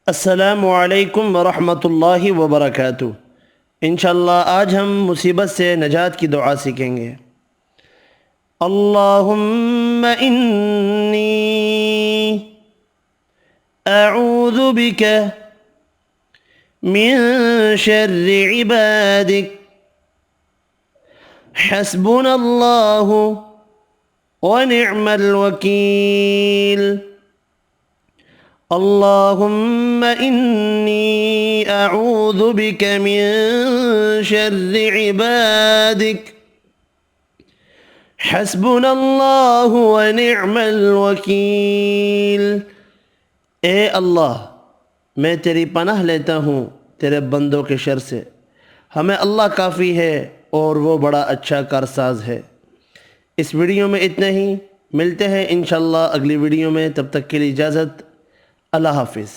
अस्सलामु अलैकुम वरहमतुल्लाहि वबरकातुहू। इंशाअल्लाह आज हम मुसीबत से नजात की दुआ सीखेंगे। अल्लाहुम्मा इन्नी अऊज़ु बिका मिन शर्रि इबादिक हस्बुनल्लाहु व निअमल वकील। अल्लाहुम्मा इन्नी अऊज़ु बिका मिन शर्रि इबादिक हस्बुनल्लाहु व निअमल वकील। ए अल्लाह, मैं तेरी पनाह लेता हूँ तेरे बंदों के शर से। हमें अल्लाह काफ़ी है और वो बड़ा अच्छा कारसाज है। इस वीडियो में इतना ही, मिलते हैं इंशाअल्लाह अगली वीडियो में। तब तक के लिए इजाज़त। अल्लाह हाफिज़।